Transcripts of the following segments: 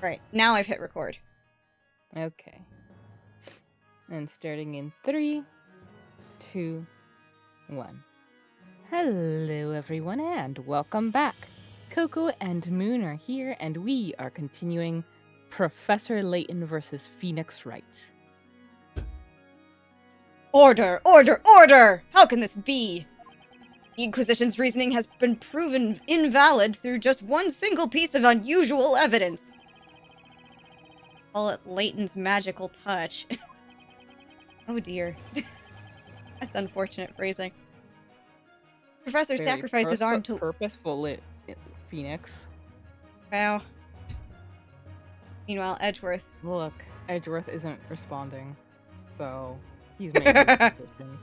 Right, now I've hit record. Okay. And starting in 3, 2, 1. Hello, everyone, and welcome back. Coco and Moon are here, and we are continuing Professor Layton versus Phoenix Wright. Order! Order! Order! How can this be? The Inquisition's reasoning has been proven invalid through just one single piece of unusual evidence. Call it Layton's magical touch. Oh dear. That's unfortunate phrasing. Professor Very sacrificed his arm to... purposeful, Phoenix. Wow. Meanwhile, Edgeworth... Look, Edgeworth isn't responding, so he's making a decision.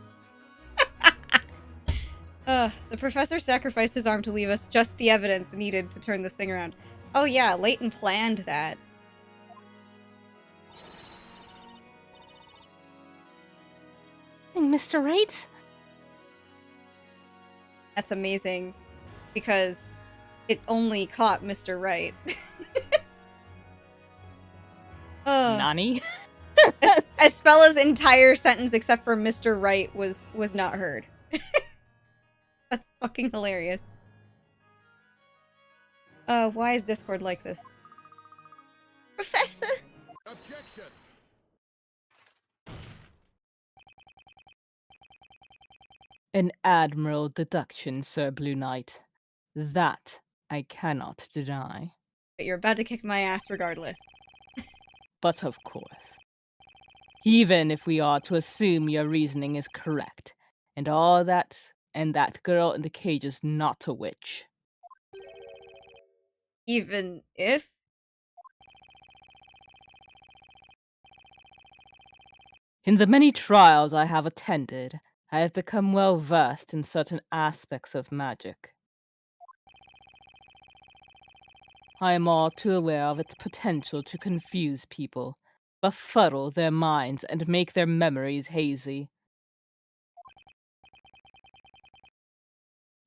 The professor sacrificed his arm to leave us just the evidence needed to turn this thing around. Oh yeah, Layton planned that. Mr. Wright? That's amazing, because it only caught Mr. Wright. Nani? Espella's entire sentence except for Mr. Wright was not heard. That's fucking hilarious. Why is Discord like this? Professor! Objection! An admirable deduction, Sir Blue Knight. That I cannot deny. But you're about to kick my ass regardless. But of course. Even if we are to assume your reasoning is correct, and all that, and that girl in the cage is not a witch. Even if? In the many trials I have attended, I have become well versed in certain aspects of magic. I am all too aware of its potential to confuse people, befuddle their minds, and make their memories hazy.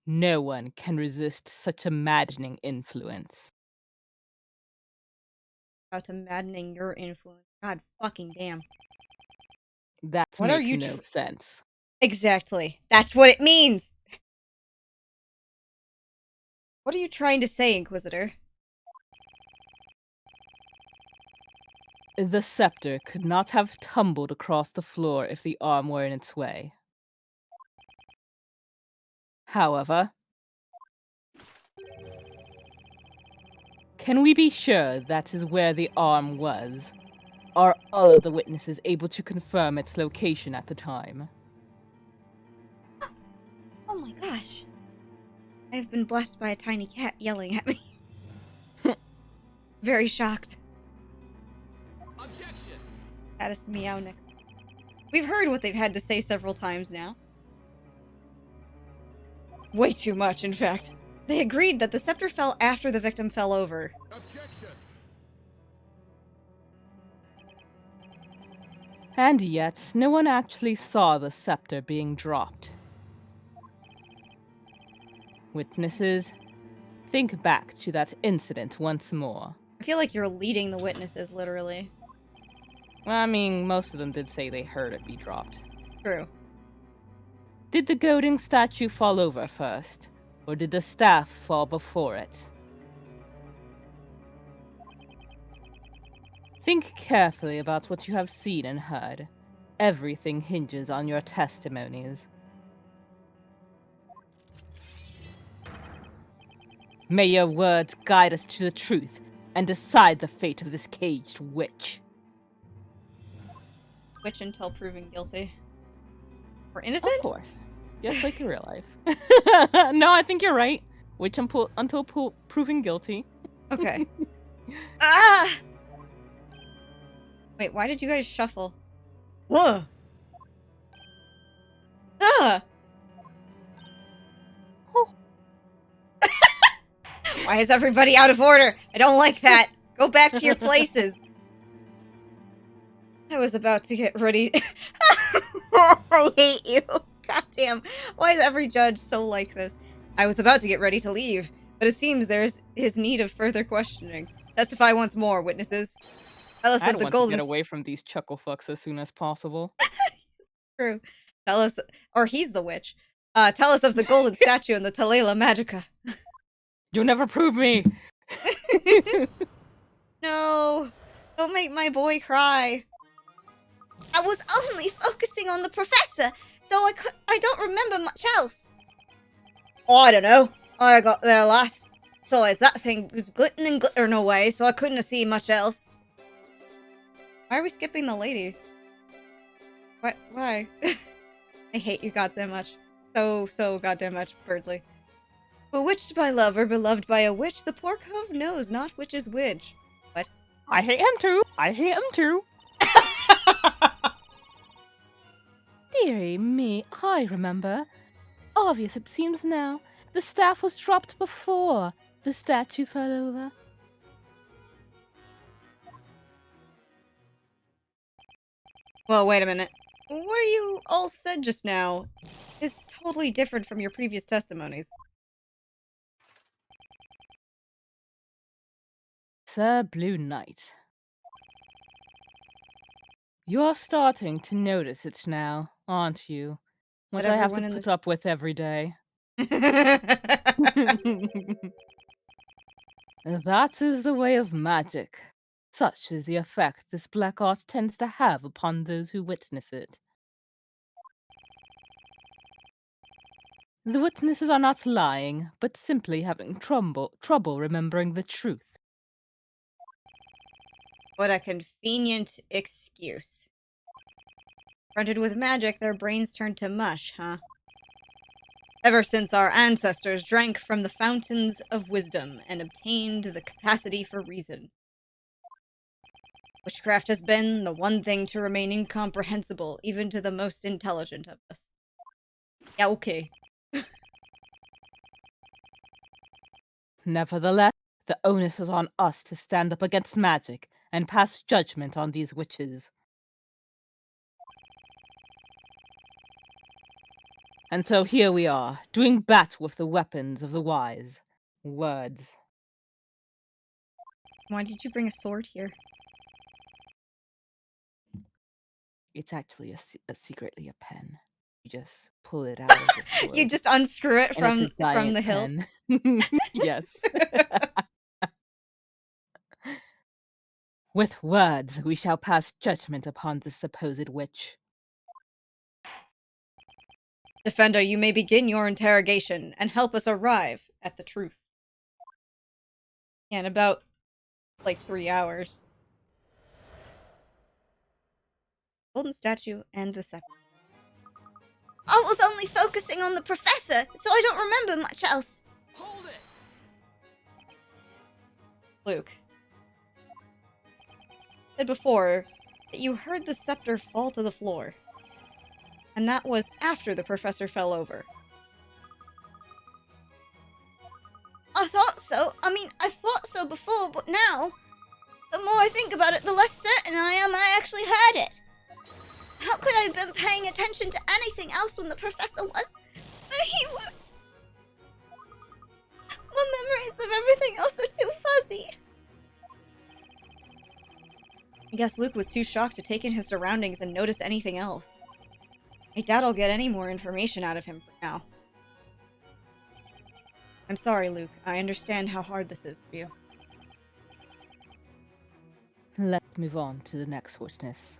No one can resist such a maddening influence. About to maddening your influence. God fucking damn. That What are makes you no sense. Exactly. That's what it means! What are you trying to say, Inquisitor? The scepter could not have tumbled across the floor if the arm were in its way. However, can we be sure that is where the arm was? Are all of the witnesses able to confirm its location at the time? Oh my gosh. I've been blessed by a tiny cat yelling at me. Very shocked. Objection! Cat is to meow next. We've heard what they've had to say several times now. Way too much, in fact. They agreed that the scepter fell after the victim fell over. Objection! And yet, no one actually saw the scepter being dropped. Witnesses, think back to that incident once more. I feel like you're leading the witnesses, literally. I mean, most of them did say they heard it be dropped. True. Did the goading statue fall over first, or did the staff fall before it? Think carefully about what you have seen and heard. Everything hinges on your testimonies. May your words guide us to the truth and decide the fate of this caged witch. Witch until proven guilty. Or innocent? Of course. Just like in real life. No, I think you're right. Witch until proven guilty. Okay. Ah! Wait, why did you guys shuffle? Whoa! Ah! Oh. Why is everybody out of order? I don't like that. Go back to your places. I was about to get ready. I hate you. Goddamn. Why is every judge so like this? I was about to get ready to leave, but it seems there's his need of further questioning. Testify once more, witnesses. Tell us I of the want to golden... get away from these chuckle fucks as soon as possible. True. Tell us... Or he's the witch. Tell us of the golden statue and the Talela Magica. You'll never prove me! No! Don't make my boy cry. I was only focusing on the professor, so I don't remember much else. I don't know. I got there last. So as that thing was glittering away, so I couldn't see much else. Why are we skipping the lady? What? Why? I hate you goddamn much. So goddamn much, Birdly. Bewitched by love or beloved by a witch, the poor cove knows not which is which. What? I hate him too! I hate him too! Dearie me, I remember. Obvious it seems now. The staff was dropped before the statue fell over. Well, wait a minute. What you all said just now is totally different from your previous testimonies. Sir Blue Knight. You're starting to notice it now, aren't you? What But I have to everyone in put up with every day. That is the way of magic. Such is the effect this black art tends to have upon those who witness it. The witnesses are not lying, but simply having trouble remembering the truth. What a convenient excuse. Fronted with magic, their brains turn to mush, huh? Ever since our ancestors drank from the fountains of wisdom and obtained the capacity for reason. Witchcraft has been the one thing to remain incomprehensible, even to the most intelligent of us. Yeah, okay. Nevertheless, the onus is on us to stand up against magic and pass judgment on these witches. And so here we are, doing battle with the weapons of the wise. Words. Why did you bring a sword here? It's actually secretly a pen. You just pull it out of the sword. You just unscrew it and it's a from giant the hilt. pen. Yes. With words we shall pass judgment upon this supposed witch. Defender, you may begin your interrogation and help us arrive at the truth. In about, like, 3 hours. Golden statue and the scepter. I was only focusing on the professor, so I don't remember much else. Hold it! Luke. Said before that you heard the scepter fall to the floor. And that was after the professor fell over. I thought so. I thought so before, but now, the more I think about it, the less certain I am I actually heard it. How could I have been paying attention to anything else when the professor was... when he was... The memories of everything else are too fuzzy. I guess Luke was too shocked to take in his surroundings and notice anything else. I doubt I'll get any more information out of him for now. I'm sorry, Luke. I understand how hard this is for you. Let's move on to the next witness.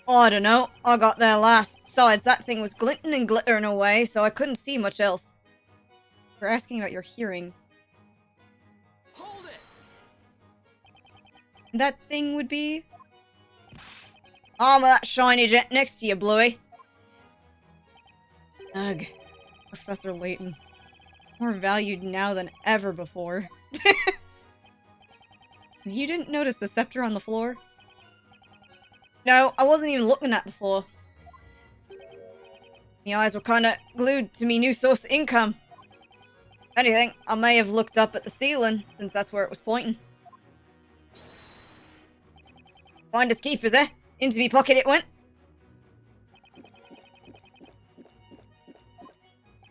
Oh, I don't know. I got there last. Besides, that thing was glinting and glittering away, so I couldn't see much else. You're asking about your hearing. Hold it! That thing would be... arm of that shiny jet next to you, Bluey. Ugh. Professor Layton. More valued now than ever before. You didn't notice the scepter on the floor? No, I wasn't even looking at the floor. My eyes were kinda glued to me new source of income. If anything, I may have looked up at the ceiling, since that's where it was pointing. Finders keepers, eh? Into me pocket it went.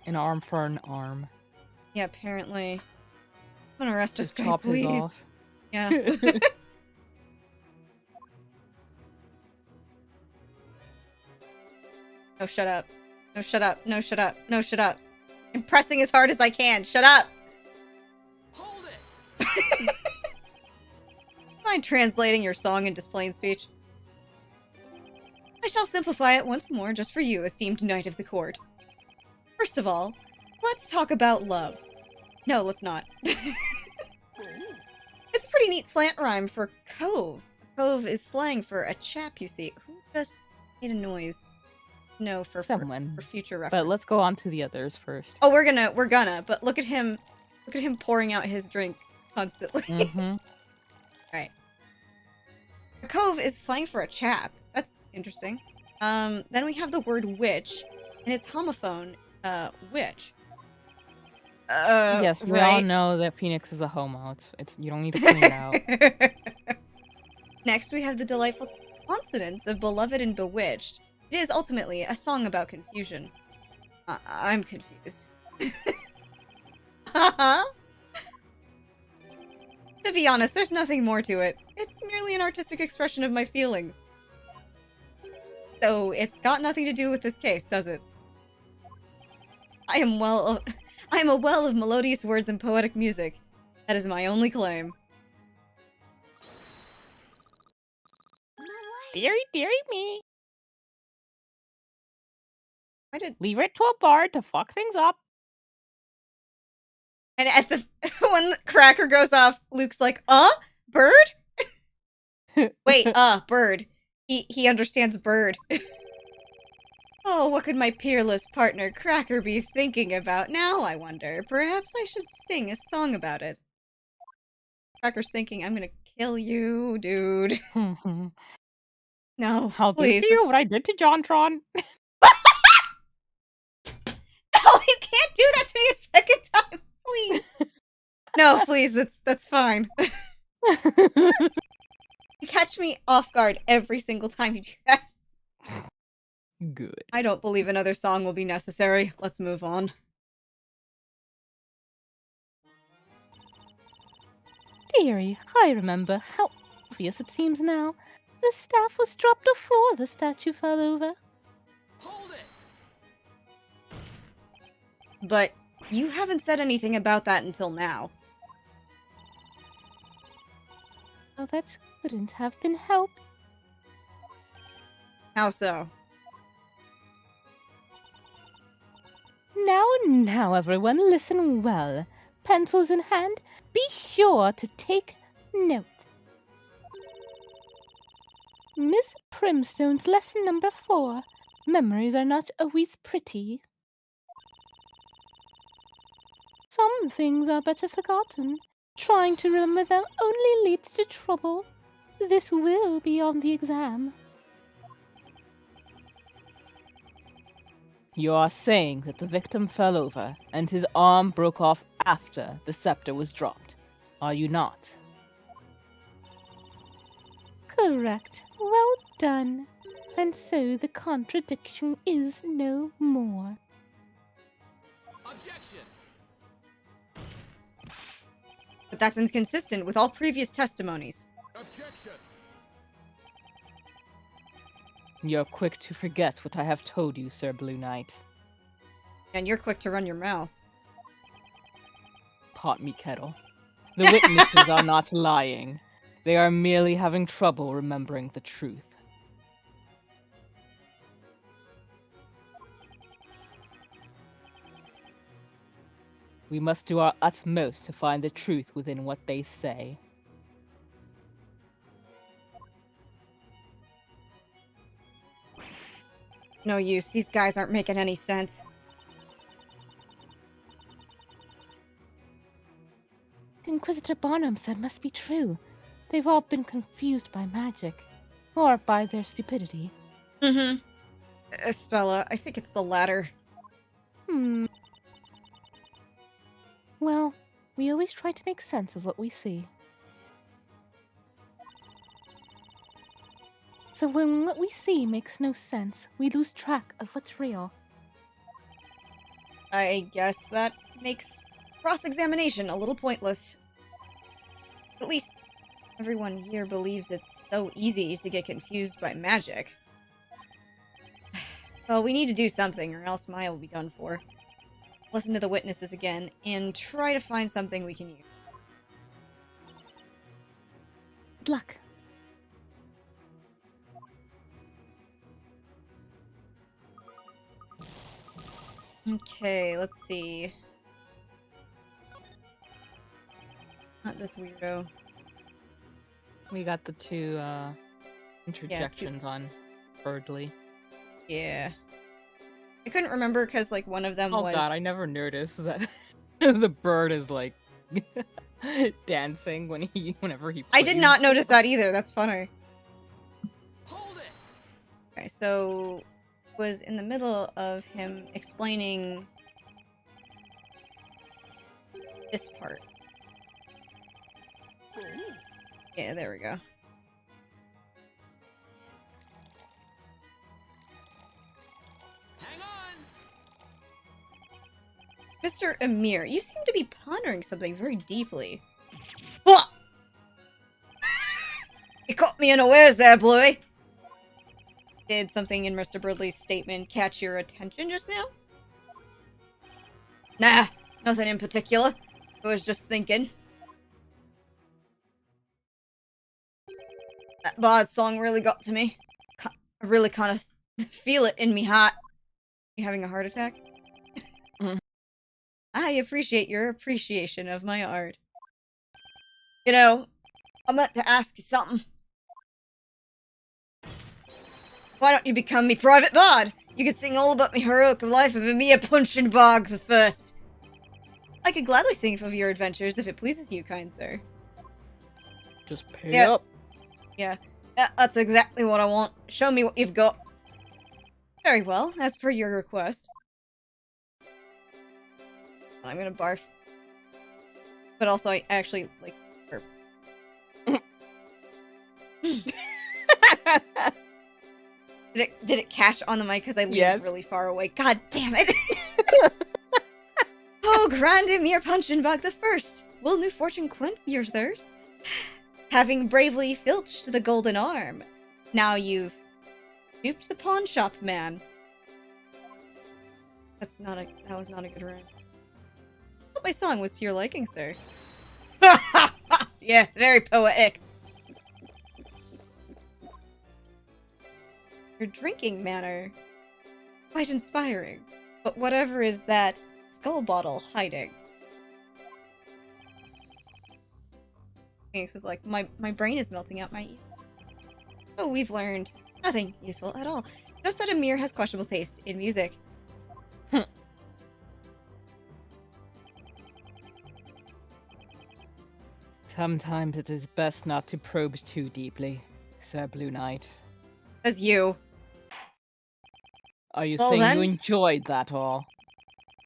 An arm for an arm. Yeah, apparently. I'm gonna arrest this Just guy, chop his please. off. Yeah. No, shut up. No, shut up. No, shut up. No, shut up. I'm pressing as hard as I can. Shut up! Hold it! Mind translating your song into plain speech? I shall simplify it once more just for you, esteemed Knight of the Court. First of all, let's talk about love. No, let's not. It's a pretty neat slant rhyme for cove. Cove is slang for a chap, you see. Who just made a noise? No, for Someone. future reference. But let's go on to the others first. Oh, we're gonna, but look at him pouring out his drink constantly. Mm-hmm. Right. A cove is slang for a chap. That's interesting. Then we have the word witch, and it's homophone, witch. Yes, we all know that Phoenix is a homo. It's you don't need to point it out. Next, we have the delightful consonants of beloved and bewitched. It is ultimately a song about confusion. I'm confused. To be honest, there's nothing more to it. It's merely an artistic expression of my feelings. So it's got nothing to do with this case, does it? I am a well of melodious words and poetic music. That is my only claim. Dearie, dearie me. Why did... Leave it to a bard to fuck things up. And at the when the cracker goes off, Luke's like, bird? Wait, bird. He understands bird. Oh, what could my peerless partner Cracker be thinking about now, I wonder? Perhaps I should sing a song about it. Cracker's thinking, I'm gonna kill you, dude. No, I'll do please. to you what I did to JonTron. No, you can't do that to me a second time, please. No, please, that's fine. You catch me off guard every single time you do that. Good. I don't believe another song will be necessary. Let's move on. Dearie, I remember how obvious it seems now. The staff was dropped before the statue fell over. Hold it! But you haven't said anything about that until now. Oh, that couldn't have been helped. How so? Now, everyone, listen well. Pencils in hand, be sure to take note. Miss Primstone's lesson number 4. Memories are not always pretty. Some things are better forgotten. Trying to remember them only leads to trouble. This will be on the exam. You are saying that the victim fell over and his arm broke off after the scepter was dropped, are you not? Correct. Well done. And so the contradiction is no more. Objection! But that's inconsistent with all previous testimonies. Objection! You're quick to forget what I have told you, Sir Blue Knight. And you're quick to run your mouth. Pot me kettle. The witnesses are not lying. They are merely having trouble remembering the truth. We must do our utmost to find the truth within what they say. No use. These guys aren't making any sense. Inquisitor Barnum said must be true. They've all been confused by magic. Or by their stupidity. Mm-hmm. Espella, I think it's the latter. Well, we always try to make sense of what we see. So when what we see makes no sense, we lose track of what's real. I guess that makes cross-examination a little pointless. At least everyone here believes it's so easy to get confused by magic. Well, we need to do something, or else Maya will be done for. Listen to the witnesses again, and try to find something we can use. Good luck. Okay, let's see. Not this weirdo. We got the two interjections on Birdly. Yeah. I couldn't remember because, like, one of them Oh was... god, I never noticed that the bird is, like, dancing whenever he plays. I did not notice that either. That's funny. Hold it! Okay, so... was in the middle of him explaining... this part. Yeah, there we go. Hang on! Mr. Amir, you seem to be pondering something very deeply. What? You caught me unawares there, Bluey. Did something in Mr. Birdley's statement catch your attention just now? Nah, nothing in particular. I was just thinking. That bard song really got to me. I really kind of feel it in me heart. You having a heart attack? I appreciate your appreciation of my art. You know, I meant to ask you something. Why don't you become me private bard? You could sing all about me heroic life of a mere punching bog the first. I could gladly sing of your adventures if it pleases you, kind sir. Just pay up. Yeah, that's exactly what I want. Show me what you've got. Very well, as per your request. I'm gonna barf. But also, I actually, like, burp. Did it catch on the mic because I leaned really far away? God damn it! Oh, Grand Emir Punchinbug the First! Will new fortune quench your thirst? Having bravely filched the golden arm, now you've duped the pawn shop man. That was not a good rhyme. I thought my song was to your liking, sir. Yeah, very poetic. Your drinking manner, quite inspiring. But whatever is that skull bottle hiding? Phoenix is like, my brain is melting out my ear. Oh, we've learned nothing useful at all. Just that Amir has questionable taste in music. Sometimes it is best not to probe too deeply, Sir Blue Knight. As you. Are you Well, saying then- you enjoyed that all?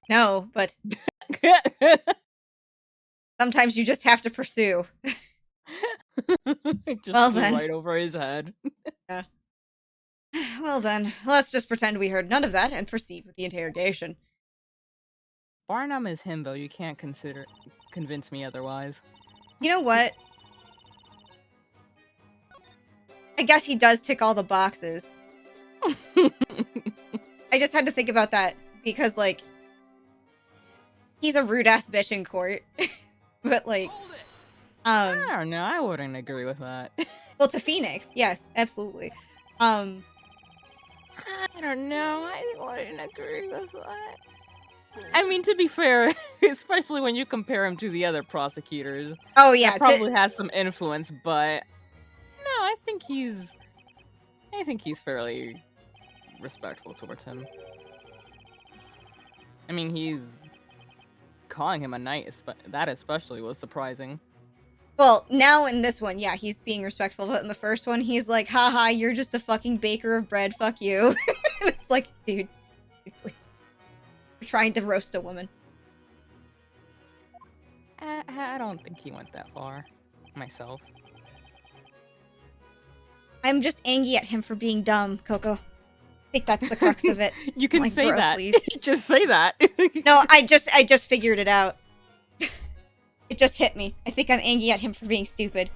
No, but sometimes you just have to pursue. It just Well, flew then. right over his head. Well then, let's just pretend we heard none of that and proceed with the interrogation. Barnum is himbo. You can't convince me otherwise. You know what? I guess he does tick all the boxes. I just had to think about that because, like, he's a rude-ass bitch in court. But, like, Hold it! I don't know. I wouldn't agree with that. well, to Phoenix, yes, absolutely. I don't know. I wouldn't agree with that. I mean, to be fair, especially when you compare him to the other prosecutors, Oh yeah, that probably has some influence. But no, I think he's fairly respectful towards him. I mean, he's calling him a knight. That especially was surprising. well, now in this one, yeah, he's being respectful, but in the first one, he's like, haha, you're just a fucking baker of bread, fuck you. It's like, dude, please. You're trying to roast a woman. I don't think he went that far, myself. I'm just angry at him for being dumb, Coco. I think that's the crux of it. You can Like, say bro, that. please. Just say that. No, I just figured it out. It just hit me. I think I'm angry at him for being stupid.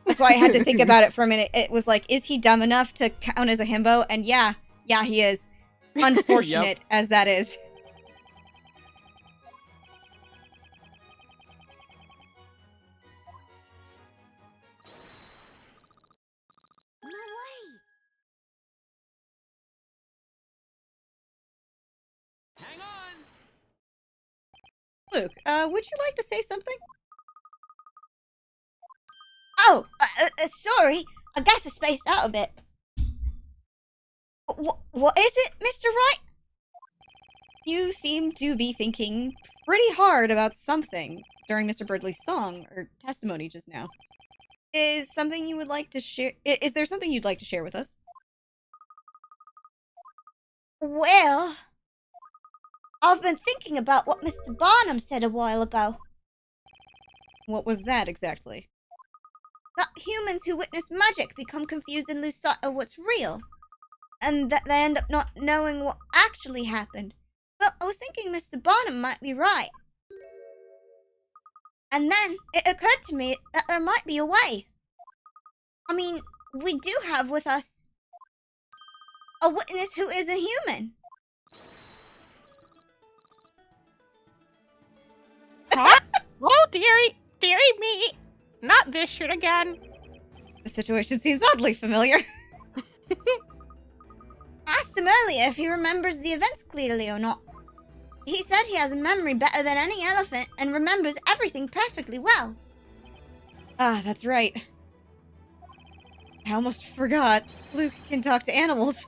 That's why I had to think about it for a minute. It was like, is he dumb enough to count as a himbo? And yeah, he is. Unfortunate as that is. No way! Hang on! Luke, would you like to say something? Oh, sorry. I guess I spaced out a bit. What is it, Mr. Wright? You seem to be thinking pretty hard about something during Mr. Birdley's song or testimony just now. Is something you would like to share? Is there something you'd like to share with us? Well, I've been thinking about what Mr. Barnum said a while ago. What was that exactly? That humans who witness magic become confused and lose sight of what's real. And that they end up not knowing what actually happened. Well, I was thinking Mr. Barnum might be right. And then it occurred to me that there might be a way. I mean, we do have with us a witness who is a human. Huh? Oh, dearie me. Not this shit again. The situation seems oddly familiar. Asked him earlier if he remembers the events clearly or not. He said he has a memory better than any elephant and remembers everything perfectly well. Ah, that's right. I almost forgot. Luke can talk to animals.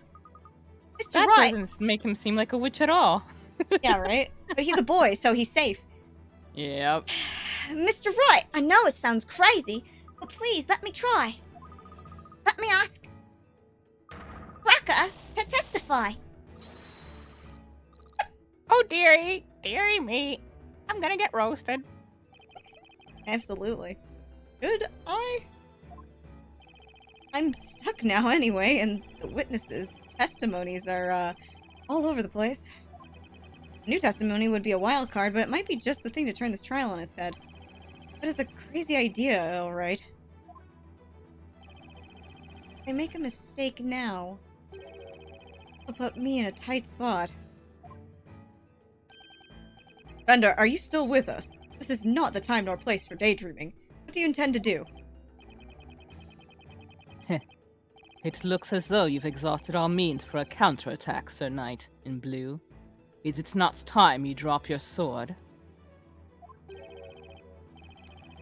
Mr. That Wright, doesn't make him seem like a witch at all. Yeah, right? But he's a boy, so he's safe. Yep. Mr. Wright, I know it sounds crazy, but please let me try. Let me ask Cracker to testify. Oh, dearie me. I'm gonna get roasted. Absolutely. Good eye. I'm stuck now anyway, and the witnesses' testimonies are, all over the place. New testimony would be a wild card, but it might be just the thing to turn this trial on its head. That is a crazy idea, alright. If I make a mistake now, it'll put me in a tight spot. Fender, are you still with us? This is not the time nor place for daydreaming. What do you intend to do? It looks as though you've exhausted all means for a counterattack, Sir Knight in Blue. Is it not time you drop your sword?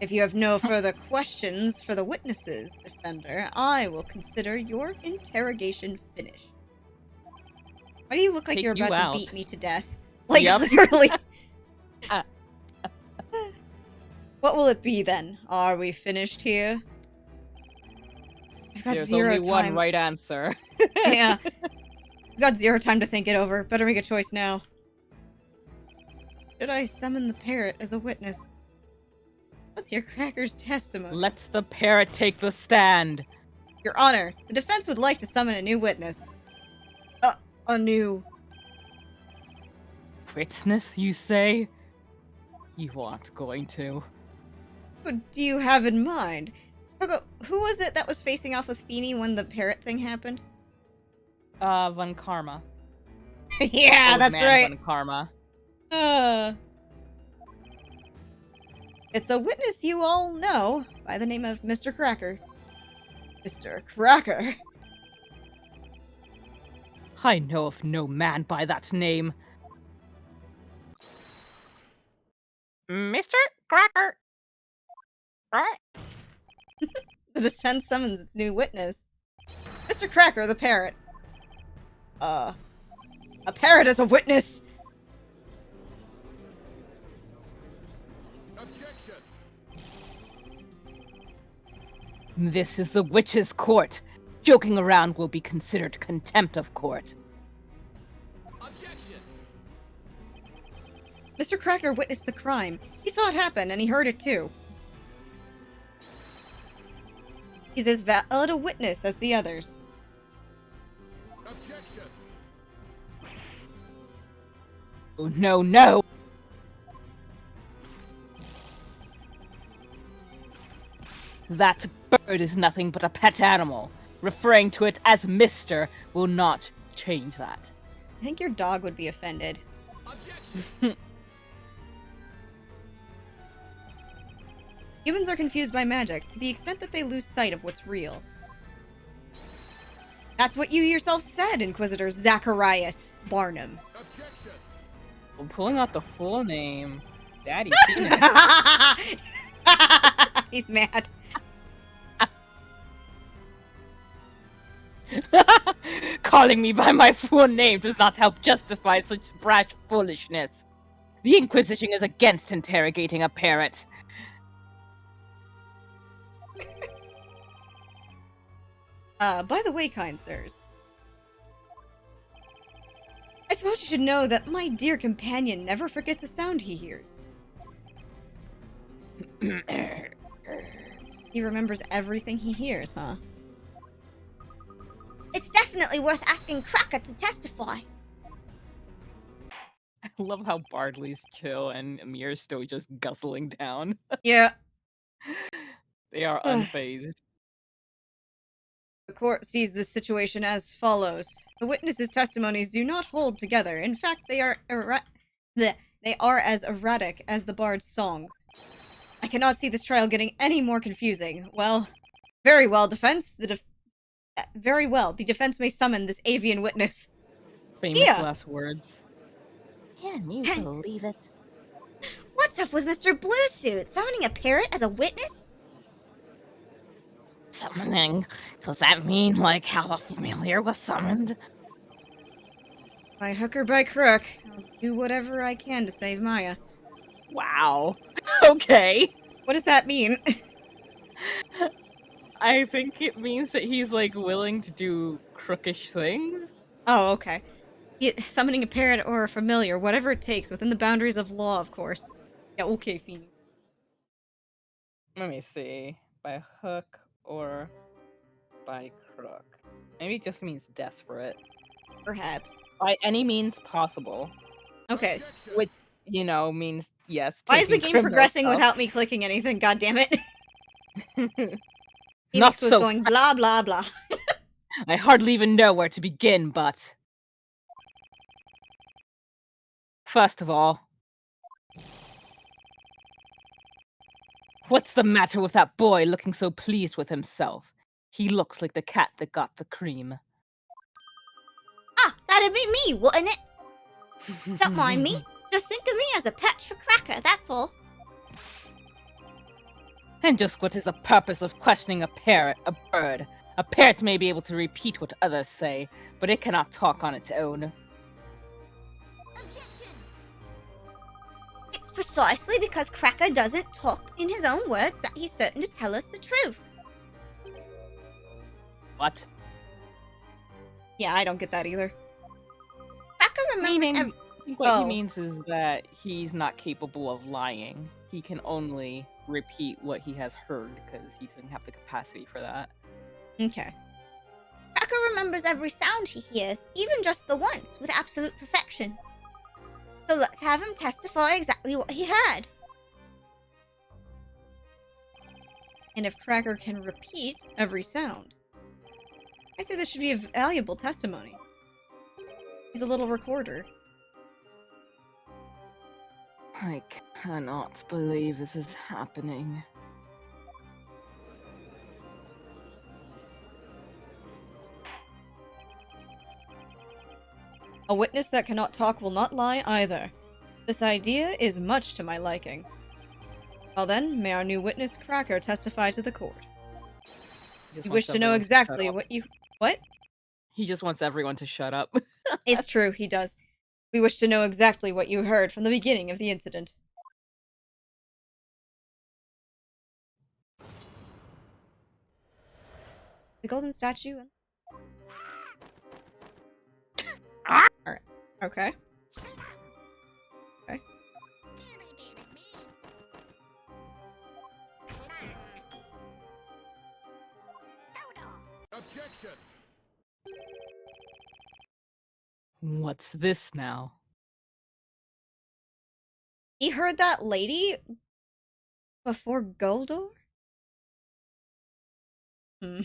If you have no further questions for the witnesses, Defender, I will consider your interrogation finished. Why do you look like Take you're you about out. to beat me to death? Like, Yep. literally. What will it be, then? Are we finished here? I've got There's zero only time. one right answer. Yeah. I've got zero time to think it over. Better make a choice now. Should I summon the parrot as a witness? What's your Cracker's testimony? Let the parrot take the stand. Your Honor, the defense would like to summon a new witness. A new... Witness, you say? You aren't going to. What do you have in mind? Coco, who was it that was facing off with Feeny when the parrot thing happened? Von Karma. Yeah, Old that's man right. Von Karma. It's a witness you all know by the name of Mr. Cracker. Mr. Cracker. I know of no man by that name. Mr. Cracker. Right. The defense summons its new witness. Mr. Cracker, the parrot. A parrot as a witness? Objection! This is the witch's court. Joking around will be considered contempt of court. Objection! Mr. Cracker witnessed the crime. He saw it happen, and he heard it too. He's as valid a witness as the others. Objection! Oh, no, no! That bird is nothing but a pet animal. Referring to it as Mister will not change that. I think your dog would be offended. Objection! Humans are confused by magic to the extent that they lose sight of what's real. That's what you yourself said, Inquisitor Zacharias Barnum. Objection! I'm pulling out the full name. Daddy Phoenix. He's mad. Calling me by my full name does not help justify such brash foolishness. The Inquisition is against interrogating a parrot. By the way, kind sirs, I suppose you should know that my dear companion never forgets a sound he hears. He remembers everything he hears, huh? It's definitely worth asking Cracker to testify. I love how Bardley's chill and Amir's still just guzzling down. Yeah. They are unfazed. The court sees this situation as follows. The witnesses' testimonies do not hold together. In fact, they are as erratic as the bard's songs. I cannot see this trial getting any more confusing. Well, very well, defense. Very well. The defense may summon this avian witness. Famous Yeah. last words. Can you believe it? What's up with Mr. Blue Suit? Summoning a parrot as a witness? Summoning? Does that mean like how the familiar was summoned? By hook or by crook, I'll do whatever I can to save Maya. Wow. Okay. What does that mean? I think it means that he's like willing to do crookish things. Oh, okay. Summoning a parrot or a familiar, whatever it takes, within the boundaries of law, of course. Yeah, okay, Phoenix. Let me see. By hook or by crook. Maybe it just means desperate. Perhaps. By any means possible. Okay. Objection! Which, means yes. Why is the taking game criminal progressing stuff. without me clicking anything? God damn it. Not Phoenix was so going blah blah blah. I hardly even know where to begin, but... First of all... What's the matter with that boy looking so pleased with himself? He looks like the cat that got the cream. Ah, that'd be me, wouldn't it? Don't mind me. Just think of me as a pet for Cracker, that's all. And just what is the purpose of questioning a parrot, a bird? A parrot may be able to repeat what others say, but it cannot talk on its own. It's precisely because Cracker doesn't talk in his own words that he's certain to tell us the truth. What? Yeah, I don't get that either. Cracker remembers Meaning, what he Oh. means is that he's not capable of lying. He can only repeat what he has heard because he doesn't have the capacity for that. Okay. Cracker remembers every sound he hears, even just the once, with absolute perfection. So let's have him testify exactly what he heard. And if Cracker can repeat every sound, I say this should be a valuable testimony. He's a little recorder. I cannot believe this is happening. A witness that cannot talk will not lie either. This idea is much to my liking. Well then, may our new witness Cracker testify to the court. You wish to know exactly what you... What? He just wants everyone to shut up. It's true, he does. We wish to know exactly what you heard from the beginning of the incident. The golden statue? Alright. Okay. Okay. Objection! What's this now? He heard that lady before Goldor? Hmm.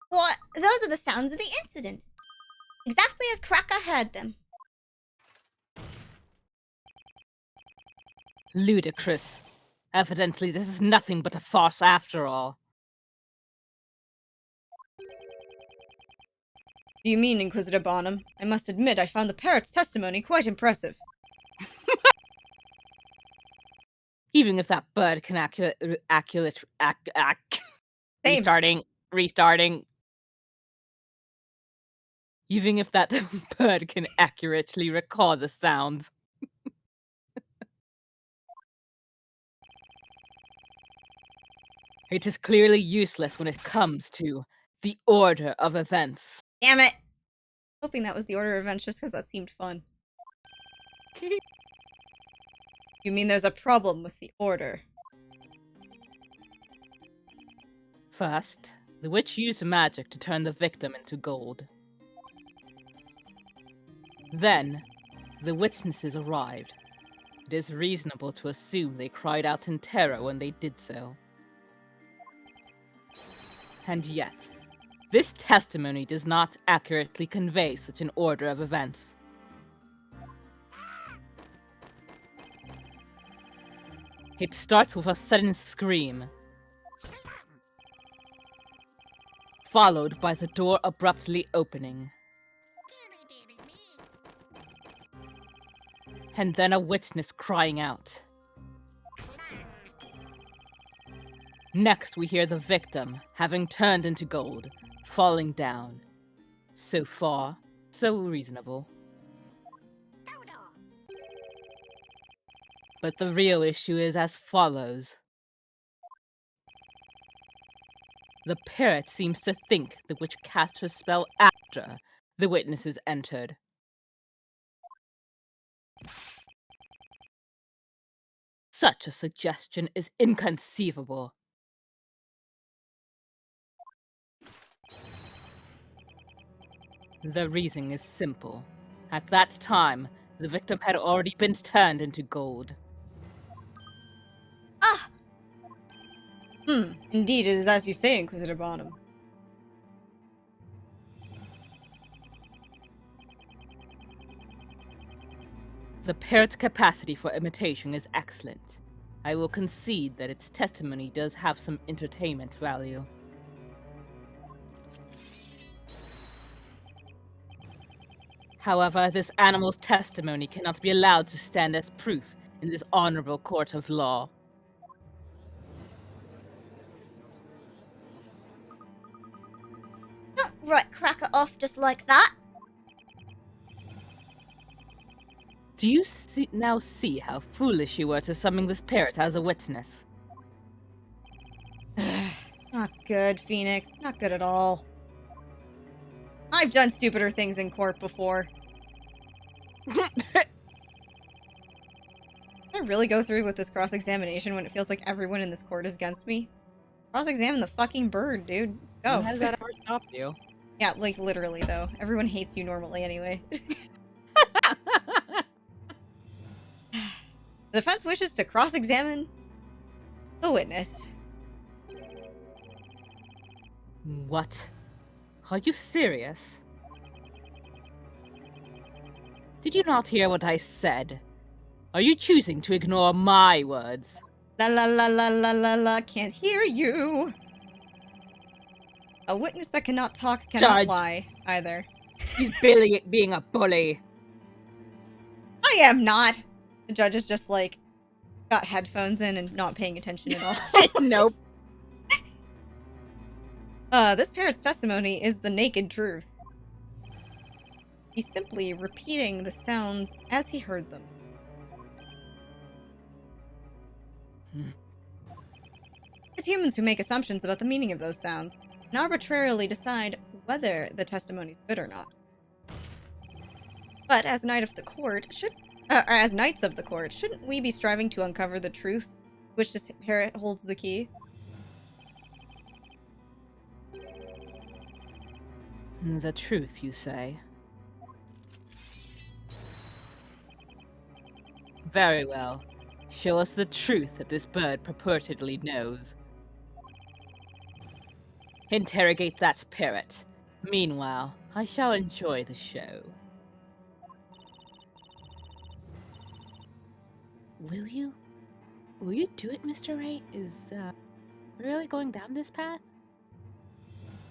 What? Those are the sounds of the incident. Exactly as Cracker heard them. Ludicrous. Evidently, this is nothing but a farce after all. Do you mean, Inquisitor Bonham? I must admit I found the parrot's testimony quite impressive. Even if that bird can Same. restarting. Even if that bird can accurately recall the sounds. It is clearly useless when it comes to the order of events. Damn it! Hoping that was the order of events just because that seemed fun. You mean there's a problem with the order? First, the witch used magic to turn the victim into gold. Then, the witnesses arrived. It is reasonable to assume they cried out in terror when they did so. And yet, this testimony does not accurately convey such an order of events. It starts with a sudden scream, followed by the door abruptly opening, and then a witness crying out. Next, we hear the victim, having turned into gold, falling down. So far, so reasonable. But the real issue is as follows. The parrot seems to think the witch cast her spell after the witnesses entered. Such a suggestion is inconceivable. The reasoning is simple. At that time, the victim had already been turned into gold. Ah! Indeed, it is as you say, Inquisitor Bonham. The parrot's capacity for imitation is excellent. I will concede that its testimony does have some entertainment value. However, this animal's testimony cannot be allowed to stand as proof in this honorable court of law. Don't write Cracker off just like that. Do you now see how foolish you were to summon this parrot as a witness? Not good, Phoenix. Not good at all. I've done stupider things in court before. Can I really go through with this cross-examination when it feels like everyone in this court is against me? Cross-examine the fucking bird, dude. Let's go. How does that ever stop you? Yeah, like, literally, though. Everyone hates you normally anyway. The defense wishes to cross-examine the witness. What? Are you serious? Did you not hear what I said? Are you choosing to ignore my words? La la la la la la la, can't hear you. A witness that cannot talk cannot Judge. lie, either. He's Billy being a bully. I am not! The judge is just like, got headphones in and not paying attention at all. Nope. This parrot's testimony is the naked truth. He's simply repeating the sounds as he heard them. It's humans who make assumptions about the meaning of those sounds and arbitrarily decide whether the testimony's good or not. But as knight of the court, as knights of the court, shouldn't we be striving to uncover the truth, which this parrot holds the key? The truth, you say? Very well. Show us the truth that this bird purportedly knows. Interrogate that parrot. Meanwhile, I shall enjoy the show. Will you? Will you do it, Mr. Wright? Is, really going down this path?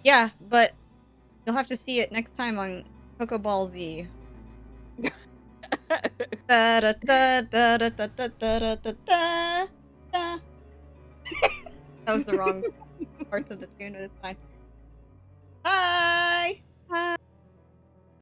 Yeah, but you'll have to see it next time on Coco Ball Z. Da da da da da da da da da da. That was the wrong parts of the tune, but it's fine. Bye! Bye.